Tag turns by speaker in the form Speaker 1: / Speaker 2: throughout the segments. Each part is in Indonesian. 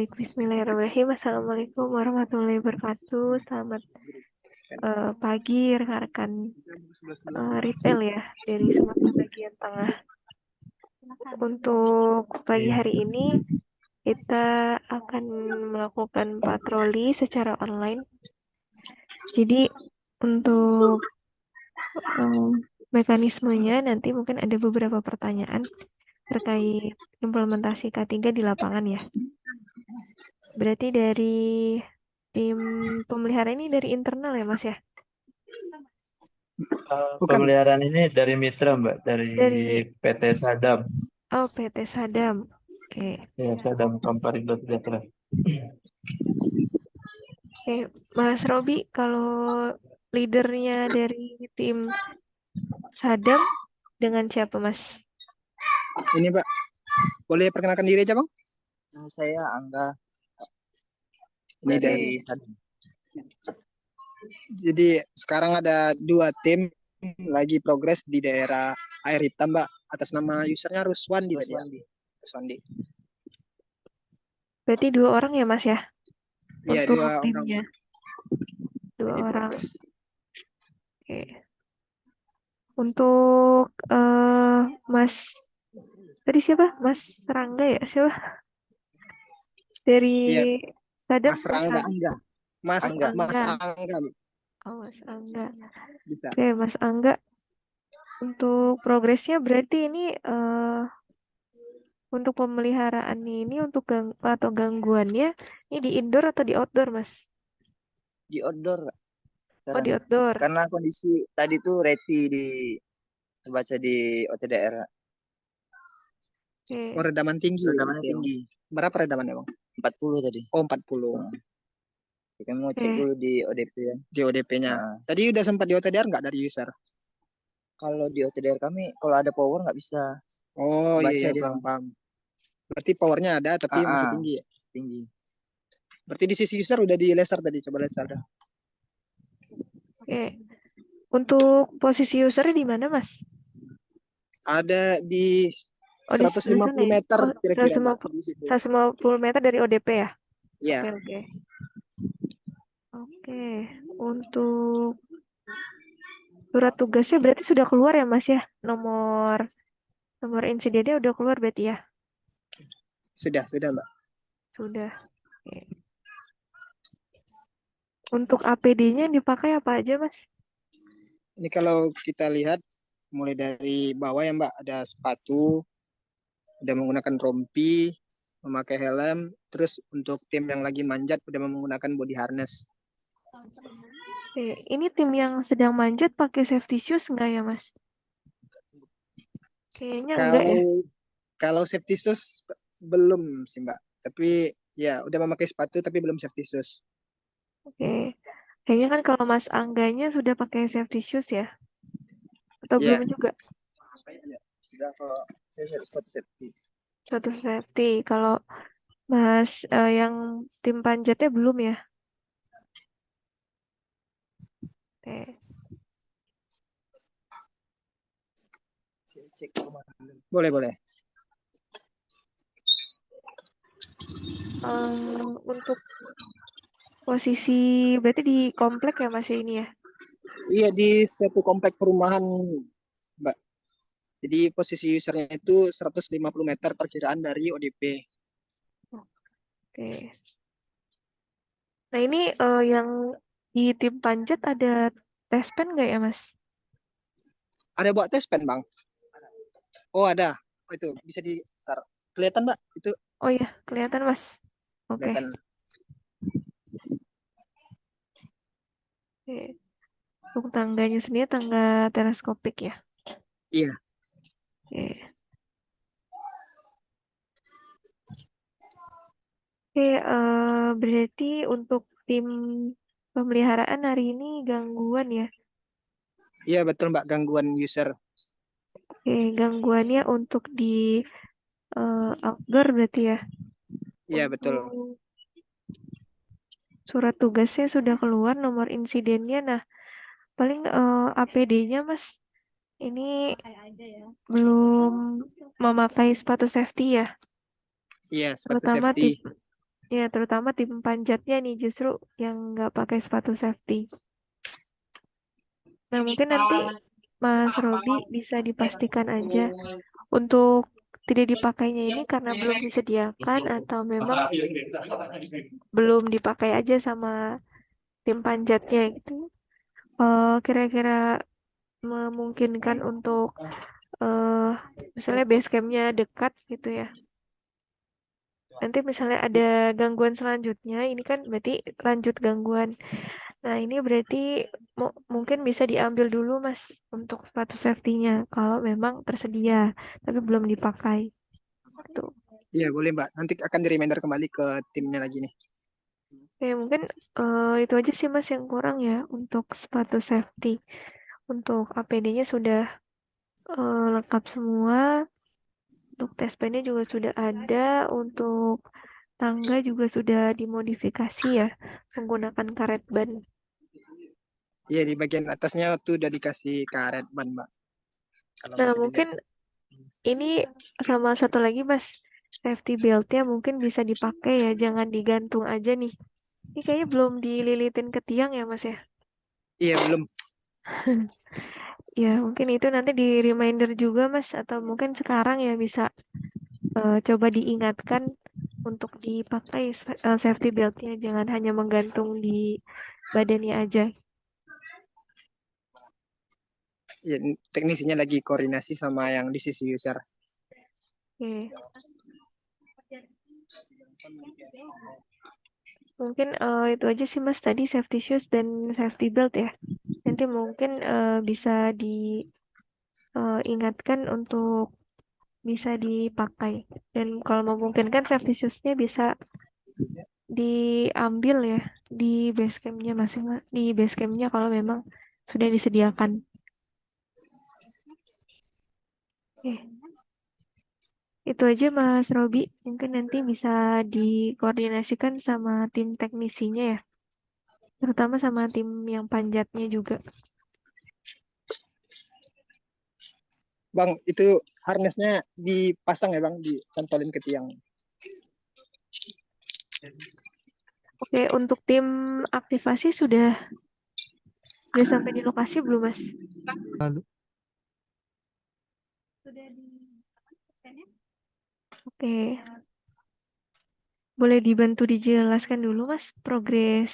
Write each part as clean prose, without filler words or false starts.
Speaker 1: Baik, bismillahirrahmanirrahim. Assalamualaikum warahmatullahi wabarakatuh. Selamat pagi rekan-rekan retail ya dari Sumatera bagian tengah. Untuk pagi hari ini kita akan melakukan patroli secara online. Jadi untuk mekanismenya nanti mungkin ada beberapa pertanyaan terkait implementasi K3 di lapangan ya. Berarti dari tim pemeliharaan ini dari internal ya Mas ya?
Speaker 2: Bukan.
Speaker 3: Pemeliharaan ini dari mitra Mbak, dari PT Sadam.
Speaker 1: PT Sadam. Oke.
Speaker 3: Ya, Sadam Komparindo Sejahtera.
Speaker 1: Oke, Mas Robi, kalau leadernya dari tim Sadam dengan siapa Mas?
Speaker 2: Ini Pak, boleh perkenalkan diri aja Bang?
Speaker 4: Saya Angga
Speaker 2: Ini
Speaker 4: dari Sadam.
Speaker 2: Jadi sekarang ada 2 tim lagi progres di daerah Air Hitam Mbak, atas nama usernya Ruswandi. Ruswandi.
Speaker 1: Berarti 2 orang ya Mas ya?
Speaker 2: Iya,
Speaker 1: Untuk
Speaker 2: 2
Speaker 1: timnya.
Speaker 2: orang.
Speaker 1: 2
Speaker 2: Lagi
Speaker 1: orang.
Speaker 2: progres.
Speaker 1: Oke. Untuk Mas tadi siapa? Mas Rangga ya? Siapa? Dari
Speaker 2: Iya,
Speaker 1: Sadam
Speaker 2: Mas Rangga. Mas
Speaker 1: Angga.
Speaker 2: Angga.
Speaker 1: Oh, Mas Angga.
Speaker 2: Bisa.
Speaker 1: Oke, Mas Angga. Untuk progresnya berarti ini untuk pemeliharaan ini untuk atau gangguannya ini di indoor atau di outdoor, Mas?
Speaker 4: Di outdoor.
Speaker 1: Oh, di outdoor.
Speaker 4: Karena kondisi tadi tuh reti terbaca di OTDR.
Speaker 2: Oh, redaman tinggi.
Speaker 4: Redamannya tinggi.
Speaker 2: Berapa redamannya Bang?
Speaker 4: 40 tadi.
Speaker 2: Oh, 40.
Speaker 4: Kita mau cek dulu di ODP ya.
Speaker 2: Di ODP-nya. Tadi udah sempat di OTDR nggak dari user?
Speaker 4: Kalau di OTDR kami, kalau ada power nggak bisa.
Speaker 2: Oh
Speaker 4: Baca
Speaker 2: iya,
Speaker 4: dia.
Speaker 2: paham. Berarti powernya ada tapi masih tinggi ya?
Speaker 4: Tinggi.
Speaker 2: Berarti di sisi user udah di laser tadi, coba laser dah.
Speaker 1: Oke. Untuk posisi usernya di mana, Mas?
Speaker 2: Ada di
Speaker 1: Oh,
Speaker 2: 150 meter kira-kira Mbak, di situ.
Speaker 1: 150 meter dari ODP ya?
Speaker 2: Iya.
Speaker 1: Oke. Untuk surat tugasnya berarti sudah keluar ya, Mas ya? Nomor insidennya udah keluar berarti ya?
Speaker 2: Sudah Mbak.
Speaker 1: Sudah. Oke. Untuk APD-nya dipakai apa aja, Mas?
Speaker 2: Ini kalau kita lihat mulai dari bawah ya Mbak, ada sepatu, udah menggunakan rompi, memakai helm, terus untuk tim yang lagi manjat udah menggunakan body harness.
Speaker 1: Oke, ini tim yang sedang manjat pakai safety shoes enggak ya, Mas? Kayaknya enggak ya.
Speaker 2: Kalau safety shoes belum sih Mbak, tapi ya udah memakai sepatu tapi belum safety shoes.
Speaker 1: Oke. Kayaknya kan kalau Mas Angganya sudah pakai safety shoes ya? Atau
Speaker 2: Ya.
Speaker 1: belum juga?
Speaker 4: Sudah, kalau saya sepatu safety.
Speaker 1: Sepatu safety. Kalau Mas yang tim panjatnya belum ya? Oke.
Speaker 4: Cek
Speaker 2: Boleh.
Speaker 1: Untuk posisi berarti di komplek ya Mas ini ya?
Speaker 2: Iya, di satu komplek perumahan Mbak. Jadi posisi usernya itu 150 meter perkiraan dari ODP.
Speaker 1: Oke. Nah ini yang di tim panjat ada tes pen nggak ya Mas?
Speaker 2: Ada buat tes pen Bang? Oh ada. Oh itu bisa di kelihatan Mbak itu.
Speaker 1: Oh iya kelihatan Mas. Oke.
Speaker 2: Kelihatan.
Speaker 1: Oke. Untuk tangganya sendiri tangga teleskopik ya?
Speaker 2: Iya.
Speaker 1: Oke. Oke, berarti untuk tim pemeliharaan hari ini gangguan ya?
Speaker 2: Iya betul Mbak, gangguan user.
Speaker 1: Oke, gangguannya untuk di outdoor berarti ya?
Speaker 2: Iya betul.
Speaker 1: Surat tugasnya sudah keluar, nomor insidennya. Nah, paling APD-nya Mas, ini belum memakai sepatu safety ya?
Speaker 2: Iya, sepatu
Speaker 1: Terutama
Speaker 2: safety.
Speaker 1: Ya, terutama tim panjatnya nih justru yang nggak pakai sepatu safety. Nah, mungkin nanti Mas Robi bisa dipastikan aja untuk tidak dipakainya ini karena belum disediakan atau memang belum dipakai aja sama tim panjatnya gitu. Kira-kira memungkinkan untuk eh misalnya base campnya dekat gitu ya. Nanti misalnya ada gangguan selanjutnya, ini kan berarti lanjut gangguan. Nah, ini berarti mungkin bisa diambil dulu Mas untuk sepatu safety-nya kalau memang tersedia, tapi belum dipakai. Tuh.
Speaker 2: Iya, boleh Mbak. Nanti akan di-reminder kembali ke timnya lagi nih.
Speaker 1: Oke, mungkin itu aja sih Mas yang kurang ya untuk sepatu safety. Untuk APD-nya sudah lengkap semua. Untuk tes pen-nya juga sudah ada. Untuk tangga juga sudah dimodifikasi ya menggunakan karet ban.
Speaker 2: Iya, di bagian atasnya tuh udah dikasih karet ban, Mbak. Kalau
Speaker 1: Nah,
Speaker 2: bisa
Speaker 1: mungkin
Speaker 2: dilihat.
Speaker 1: ini sama satu lagi Mas, safety belt-nya mungkin bisa dipakai ya, jangan digantung aja nih. Ini kayaknya belum dililitin ke tiang ya Mas ya?
Speaker 2: Iya, belum.
Speaker 1: Ya, mungkin itu nanti di reminder juga Mas, atau mungkin sekarang ya bisa coba diingatkan untuk dipakai safety belt-nya, jangan hanya menggantung di badannya aja.
Speaker 2: Iya, teknisinya lagi koordinasi sama yang di sisi user.
Speaker 1: Oke. Mungkin itu aja sih Mas tadi safety shoes dan safety belt ya. Nanti mungkin bisa diingatkan untuk bisa dipakai. Dan kalau memungkinkan safety shoes-nya bisa diambil ya di base camp-nya di base camp-nya kalau memang sudah disediakan. Oke. Itu aja Mas Robi. Mungkin nanti bisa dikoordinasikan sama tim teknisinya ya. Terutama sama tim yang panjatnya juga.
Speaker 2: Bang, itu harnessnya dipasang ya Bang, dicantolin ke tiang.
Speaker 1: Oke, untuk tim aktivasi sudah sampai di lokasi belum, Mas?
Speaker 5: Lalu,
Speaker 1: Oke. Boleh dibantu dijelaskan dulu, Mas, progres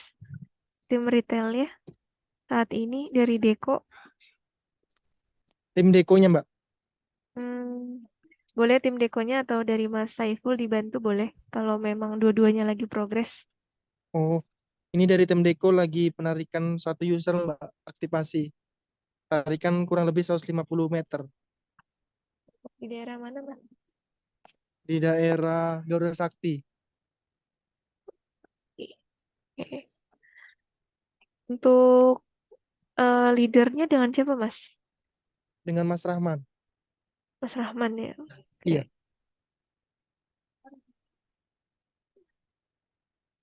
Speaker 1: tim retailnya saat ini dari Deko.
Speaker 5: tim dekonya Mbak.
Speaker 1: Hmm, boleh tim Dekonya atau dari Mas Saiful dibantu boleh kalau memang dua-duanya lagi progres.
Speaker 5: Oh, ini dari tim deko lagi penarikan satu user Mbak, aktivasi. Tarikan kurang lebih 150 meter
Speaker 1: Di daerah mana, Mas?
Speaker 5: di daerah Garuda Sakti
Speaker 1: Oke. Untuk leadernya dengan siapa, Mas?
Speaker 5: dengan Mas Rahman.
Speaker 1: Mas Rahman ya. Oke.
Speaker 5: Iya,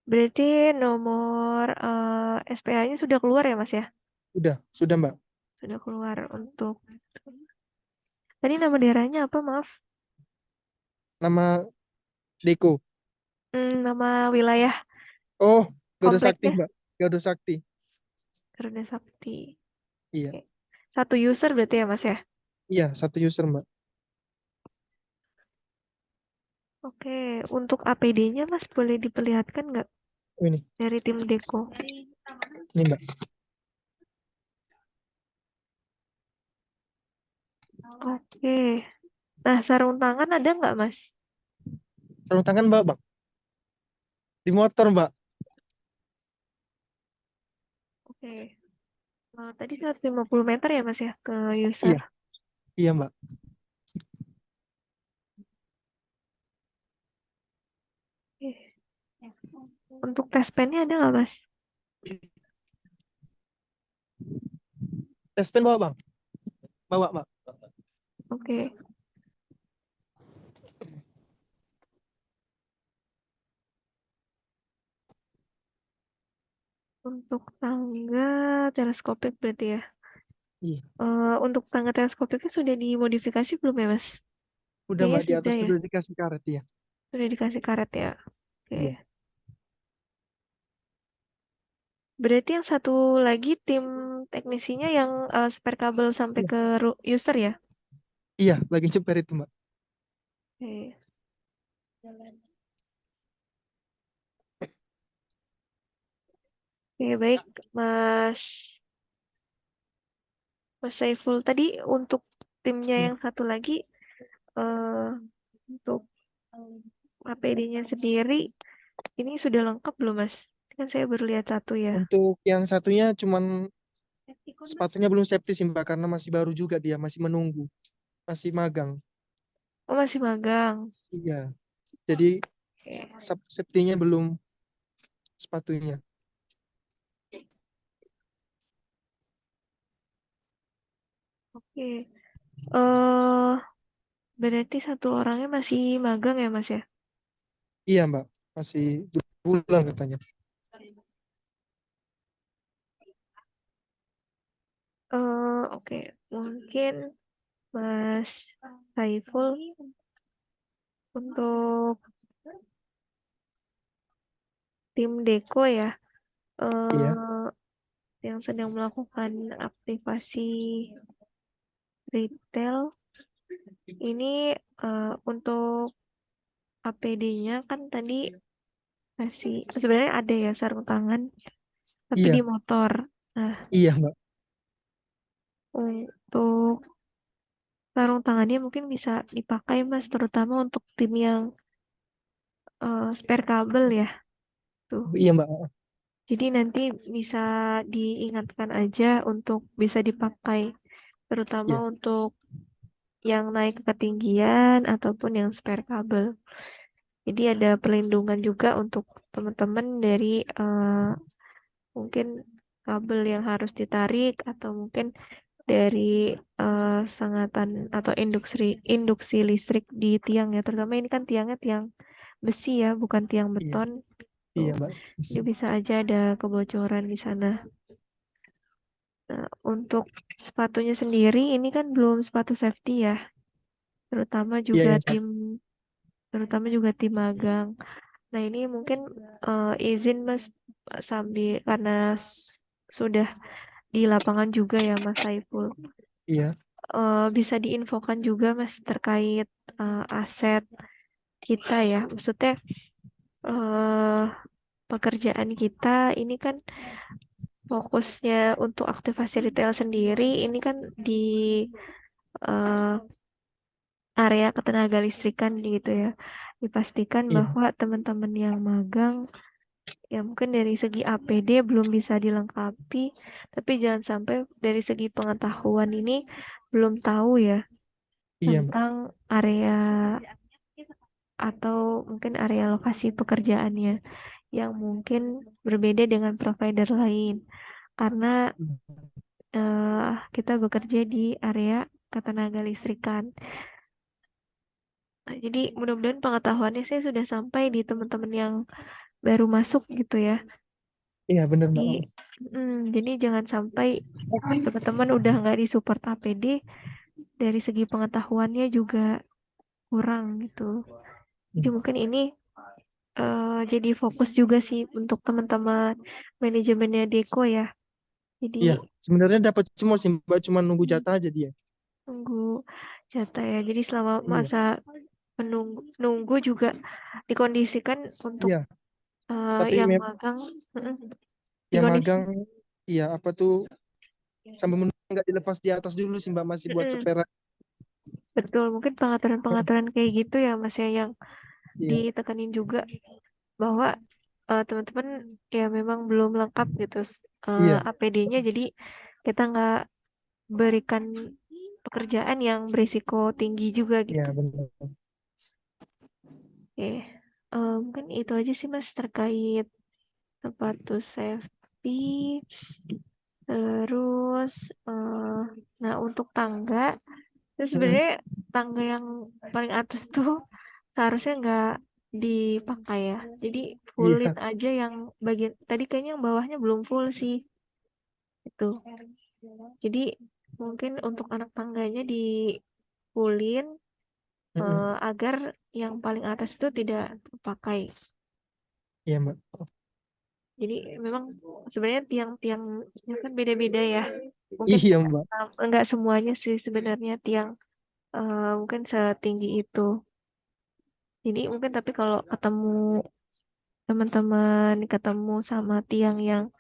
Speaker 1: Berarti nomor SPH-nya sudah keluar ya, Mas ya?
Speaker 5: sudah Mbak.
Speaker 1: Sudah keluar untuk tadi nama daerahnya apa, maaf?
Speaker 5: Nama deko.
Speaker 1: Nama wilayah
Speaker 5: Oh, Garuda Sakti
Speaker 1: kompleknya
Speaker 5: Mbak. Garuda Sakti.
Speaker 1: Garuda Sakti.
Speaker 5: Iya,
Speaker 1: Oke. Satu user berarti ya, Mas ya?
Speaker 5: iya satu user Mbak.
Speaker 1: Oke, untuk APD-nya Mas boleh diperlihatkan nggak
Speaker 5: Oh, ini
Speaker 1: dari tim Deko?
Speaker 5: Mbak.
Speaker 1: Oke. Nah, sarung tangan ada nggak, Mas?
Speaker 5: Sarung tangan Mbak, Bang. Di motor Mbak.
Speaker 1: Oke. Tadi 150 meter ya, Mas ya, ke user.
Speaker 5: Iya, iya Mbak.
Speaker 1: Oke. Untuk tes pen-nya ada nggak, Mas?
Speaker 5: Tes pen bawa Bang. Bawa Mbak.
Speaker 1: Oke. Untuk tangga teleskopik berarti ya.
Speaker 5: Iya,
Speaker 1: Untuk tangga teleskopiknya sudah dimodifikasi belum ya, Mas?
Speaker 5: udah
Speaker 1: Kayaknya
Speaker 5: Mbak di
Speaker 1: sudah
Speaker 5: atas
Speaker 1: ya.
Speaker 5: udah dikasih karet ya.
Speaker 1: Sudah dikasih karet ya. Oke.
Speaker 5: Iya.
Speaker 1: Berarti yang satu lagi tim teknisinya yang spare kabel sampai
Speaker 5: Iya,
Speaker 1: ke user ya?
Speaker 5: iya, lagi nyebar itu, Mbak.
Speaker 1: Oke. Oke, baik, Mas Mas Saiful. Tadi untuk timnya
Speaker 5: Iya.
Speaker 1: yang satu lagi, eh untuk APD-nya sendiri, ini sudah lengkap belum, Mas? Kan saya baru lihat satu ya.
Speaker 5: Untuk yang satunya cuman sepatunya belum safety sih, Mbak, karena masih baru juga dia, masih menunggu, masih magang.
Speaker 1: Oh, masih magang.
Speaker 5: Iya, jadi
Speaker 1: Oke.
Speaker 5: safety-nya belum sepatunya.
Speaker 1: Oke. Eh, berarti satu orangnya masih magang ya, Mas ya?
Speaker 5: Iya, Mbak, masih 2 bulan katanya.
Speaker 1: Oke. Mungkin Mas Saiful untuk tim Deko ya,
Speaker 5: Iya,
Speaker 1: eh yang sedang melakukan aktivasi retail ini, untuk APD-nya kan tadi kasih sebenarnya ada ya sarung tangan tapi di
Speaker 5: iya,
Speaker 1: motor. Nah,
Speaker 5: iya, Mbak.
Speaker 1: untuk sarung tangannya mungkin bisa dipakai Mas terutama untuk tim yang spare kabel ya tuh.
Speaker 5: Iya, Mbak.
Speaker 1: Jadi nanti bisa diingatkan aja untuk bisa dipakai terutama
Speaker 5: Iya,
Speaker 1: untuk yang naik ketinggian ataupun yang spare kabel. Jadi ada perlindungan juga untuk teman-teman dari mungkin kabel yang harus ditarik atau mungkin dari sengatan atau induksi listrik di tiang ya. Terutama ini kan tiangnya tiang besi ya, bukan tiang
Speaker 5: iya,
Speaker 1: beton.
Speaker 5: iya,
Speaker 1: Tuh.
Speaker 5: Mbak.
Speaker 1: Jadi bisa aja ada kebocoran di sana. Nah, untuk sepatunya sendiri ini kan belum sepatu safety ya, terutama
Speaker 5: Iya,
Speaker 1: juga
Speaker 5: yang satu.
Speaker 1: tim terutama juga tim magang. Nah, ini mungkin izin Mas sambil karena sudah di lapangan juga ya Mas Saiful.
Speaker 5: Iya,
Speaker 1: Bisa diinfokan juga Mas terkait aset kita ya. Maksudnya eh pekerjaan kita ini kan fokusnya untuk aktivasi retail sendiri ini kan di eh, area ketenaga listrikan gitu ya. Dipastikan
Speaker 5: iya,
Speaker 1: bahwa teman-teman yang magang ya mungkin dari segi APD belum bisa dilengkapi, tapi jangan sampai dari segi pengetahuan ini belum tahu ya
Speaker 5: iya, Mbak.
Speaker 1: tentang area atau mungkin area lokasi pekerjaannya yang mungkin berbeda dengan provider lain karena kita bekerja di area ketenaga listrikan. Nah, jadi mudah-mudahan pengetahuannya saya sudah sampai di teman-teman yang baru masuk gitu ya.
Speaker 5: Iya, benar, Mbak.
Speaker 1: Jadi jangan sampai teman-teman udah nggak di support APD dari segi pengetahuannya juga kurang gitu. Jadi mungkin ini jadi fokus juga sih untuk teman-teman manajemennya Deko ya. Jadi
Speaker 5: Iya, sebenarnya dapat semua sih, Mbak, cuma nunggu jatah aja dia.
Speaker 1: tunggu jatah ya. Jadi selama
Speaker 5: Iya,
Speaker 1: masa menunggu juga dikondisikan untuk
Speaker 5: iya. Tapi
Speaker 1: yang magang mm-mm,
Speaker 5: yang
Speaker 1: dikondisi
Speaker 5: magang, iya, apa tuh, sambil menunggu nggak dilepas di atas dulu sih, Mbak, masih buat
Speaker 1: mm-mm,
Speaker 5: sepera.
Speaker 1: betul mungkin pengaturan-pengaturan kayak gitu ya Mas ya yang
Speaker 5: Iya,
Speaker 1: ditekanin juga bahwa teman-teman ya memang belum lengkap gitu
Speaker 5: iya,
Speaker 1: APD-nya jadi kita nggak berikan pekerjaan yang berisiko tinggi juga
Speaker 5: iya,
Speaker 1: gitu.
Speaker 5: benar.
Speaker 1: Oke, mungkin itu aja sih Mas terkait sepatu safety. Terus, nah untuk tangga, itu
Speaker 5: Mm-mm.
Speaker 1: sebenarnya tangga yang paling atas tuh seharusnya nggak dipakai ya. Jadi fullin
Speaker 5: Iya,
Speaker 1: aja yang bagian tadi kayaknya yang bawahnya belum full sih itu. Jadi mungkin untuk anak tangganya di fullin
Speaker 5: mm-mm.
Speaker 1: agar yang paling atas itu tidak terpakai.
Speaker 5: Iya, Mbak.
Speaker 1: Jadi memang sebenarnya tiang-tiangnya kan beda-beda ya. Mungkin
Speaker 5: Iya Mbak.
Speaker 1: enggak semuanya sih sebenarnya tiang mungkin setinggi itu. Jadi mungkin tapi kalau ketemu teman-teman ketemu sama tiang yang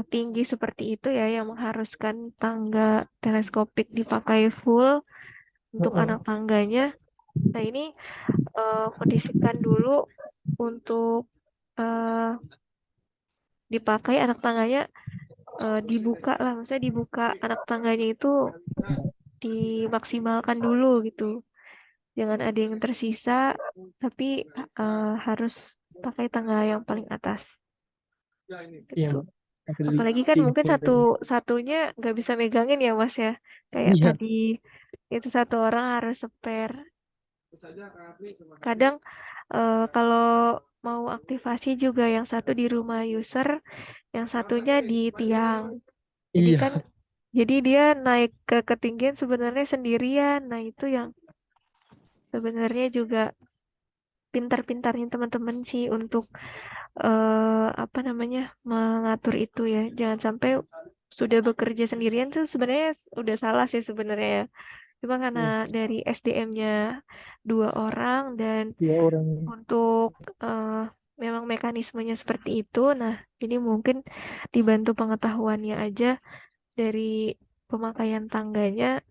Speaker 1: tinggi seperti itu ya, yang mengharuskan tangga teleskopik dipakai full untuk anak tangganya. Nah ini kondisikan dulu untuk eh, dipakai anak tangganya, dibuka lah, maksudnya dibuka anak tangganya itu dimaksimalkan dulu gitu. Jangan ada yang tersisa, tapi harus pakai tangga yang paling atas.
Speaker 5: Iya
Speaker 1: Gitu.
Speaker 5: Mbak. Nanti
Speaker 1: Apalagi kan mungkin
Speaker 5: diinfo dari.
Speaker 1: satunya nggak bisa megangin ya Mas ya. Kayak
Speaker 5: Iya.
Speaker 1: tadi itu satu orang harus spare. Kadang kalau mau aktivasi juga yang satu di rumah user, yang satunya di tiang. Jadi
Speaker 5: Iya.
Speaker 1: kan jadi dia naik ke ketinggian sebenarnya sendirian. Nah, itu yang sebenarnya juga pintar-pintarnya teman-teman sih untuk apa namanya mengatur itu ya. Jangan sampai sudah bekerja sendirian tuh sebenarnya udah salah sih sebenarnya ya. Cuma karena
Speaker 5: Iya.
Speaker 1: dari SDM-nya 2 orang dan
Speaker 5: 2 orang.
Speaker 1: untuk memang mekanismenya seperti itu. Nah, ini mungkin dibantu pengetahuannya aja dari pemakaian tangganya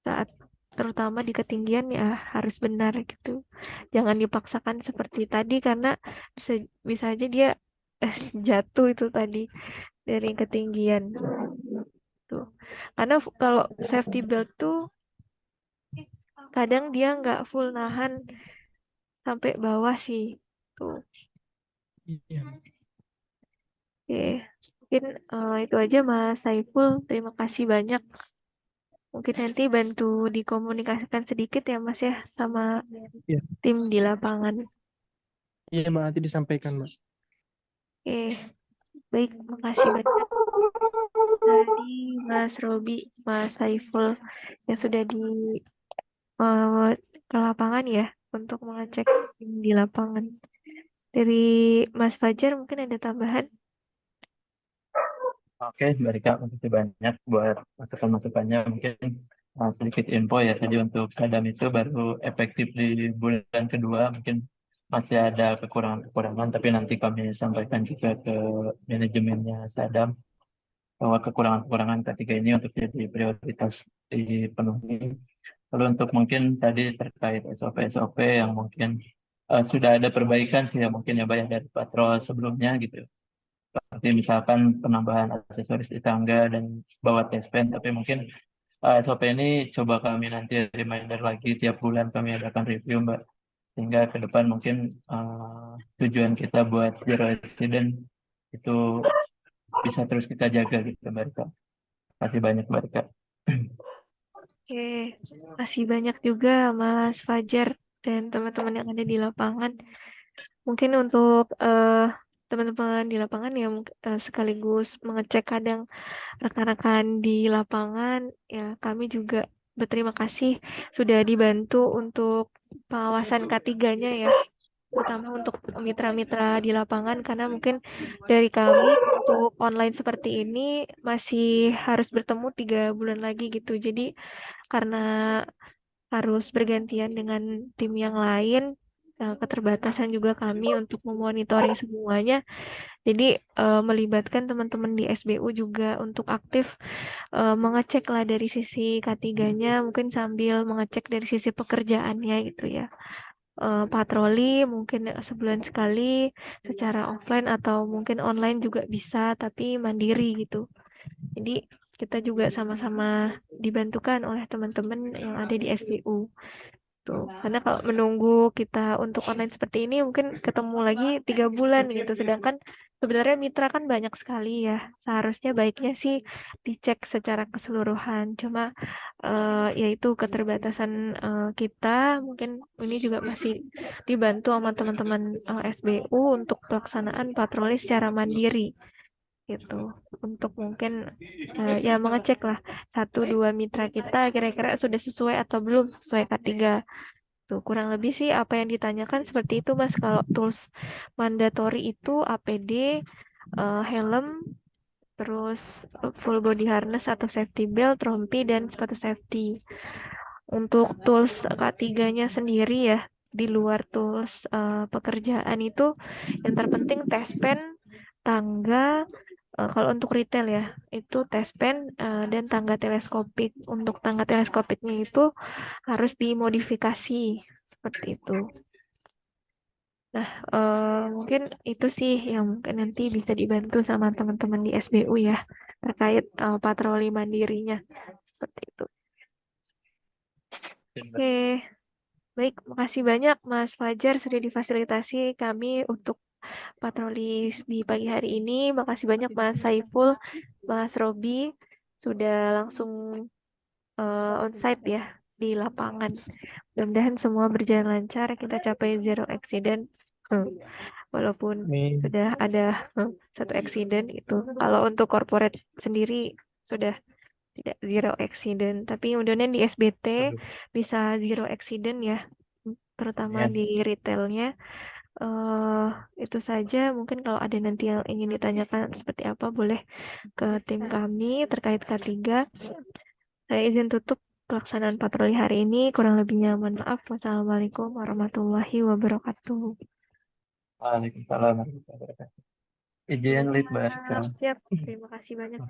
Speaker 1: saat terutama di ketinggian ya harus benar gitu. Jangan dipaksakan seperti tadi karena bisa bisa aja dia jatuh itu tadi dari ketinggian tuh. Karena kalau safety belt tuh kadang dia nggak full nahan sampai bawah sih tuh.
Speaker 5: Iya.
Speaker 1: Oke, mungkin itu aja Mas Saiful. Terima kasih banyak. Mungkin nanti bantu dikomunikasikan sedikit ya Mas ya sama
Speaker 5: Iya.
Speaker 1: tim di lapangan.
Speaker 5: Iya Mbak, nanti disampaikan Mbak.
Speaker 1: Oke, baik, makasih banyak tadi Mas Robi, Mas Saiful yang sudah eh, ke lapangan ya untuk mengecek tim di lapangan. Dari Mas Fajar mungkin ada tambahan?
Speaker 3: Oke, Mbak Rika, makasih banyak buat masukan-masukannya. Mungkin sedikit info ya, tadi untuk Sadam itu baru efektif di bulan kedua, mungkin masih ada kekurangan-kekurangan, tapi nanti kami sampaikan juga ke manajemennya Sadam bahwa kekurangan-kekurangan ketiga ini untuk jadi prioritas dipenuhi. Lalu untuk mungkin tadi terkait SOP-SOP yang mungkin sudah ada perbaikan sih ya mungkin ya Mbak ya dari patrol sebelumnya gitu. Seperti misalkan penambahan aksesoris di tangga dan bawa test pen, tapi mungkin SOP ini coba kami nanti reminder lagi tiap bulan kami adakan review Mbak. Sehingga ke depan mungkin tujuan kita buat zero accident itu bisa terus kita jaga gitu Mbak Rika. Terima kasih banyak Mbak Rika.
Speaker 1: Oke, makasih banyak juga Mas Fajar dan teman-teman yang ada di lapangan. Mungkin untuk teman-teman di lapangan ya sekaligus mengecek kadang rekan-rekan di lapangan ya kami juga berterima kasih sudah dibantu untuk pengawasan K3-nya ya, terutama untuk mitra-mitra di lapangan karena mungkin dari kami untuk online seperti ini masih harus bertemu 3 bulan lagi gitu. Jadi karena harus bergantian dengan tim yang lain, keterbatasan juga kami untuk memonitoring semuanya. Jadi melibatkan teman-teman di SBU juga untuk aktif mengecek lah dari sisi K3-nya, mungkin sambil mengecek dari sisi pekerjaannya gitu ya. Patroli mungkin sebulan sekali secara offline atau mungkin online juga bisa, tapi mandiri gitu. Jadi kita juga sama-sama dibantukan oleh teman-teman yang ada di SBU. Tuh, karena kalau menunggu kita untuk online seperti ini mungkin ketemu lagi 3 bulan gitu. Sedangkan sebenarnya mitra kan banyak sekali ya. Seharusnya baiknya sih dicek secara keseluruhan. Cuma yaitu keterbatasan kita mungkin ini juga masih dibantu sama teman-teman SBU untuk pelaksanaan patroli secara mandiri gitu. Untuk mungkin ya mengecek lah 1-2 mitra kita kira-kira sudah sesuai atau belum sesuai K3. Tuh, kurang lebih sih apa yang ditanyakan seperti itu, Mas. Kalau tools mandatory itu APD, helm, terus full body harness atau safety belt, rompi, dan sepatu safety. Untuk tools K3-nya sendiri ya, di luar tools pekerjaan itu yang terpenting test pen, tangga, kalau untuk retail ya, itu test pen dan tangga teleskopik. Untuk tangga teleskopiknya itu harus dimodifikasi seperti itu. Nah, mungkin itu sih yang mungkin nanti bisa dibantu sama teman-teman di SBU ya, terkait patroli mandirinya. Seperti itu. Oke, baik. Makasih banyak Mas Fajar sudah difasilitasi kami untuk patroli di pagi hari ini. Makasih banyak Mas Saiful, Mas Robi sudah langsung onsite ya di lapangan. Mudah-mudahan semua berjalan lancar, kita capai zero accident. Walaupun
Speaker 5: Amin.
Speaker 1: sudah ada satu accident itu. Kalau untuk corporate sendiri sudah tidak zero accident, tapi mudah-mudahan di SBT bisa zero accident ya, terutama
Speaker 3: Ya.
Speaker 1: di retailnya. eh itu saja. Mungkin kalau ada nanti yang ingin ditanyakan seperti apa, boleh ke tim kami terkait K3. Saya izin tutup pelaksanaan patroli hari ini. Kurang lebihnya mohon maaf. Wassalamualaikum warahmatullahi wabarakatuh.
Speaker 3: Waalaikumsalam warahmatullahi wabarakatuh. Izin lead Mbak Rika.
Speaker 1: Siap. Terima kasih banyak.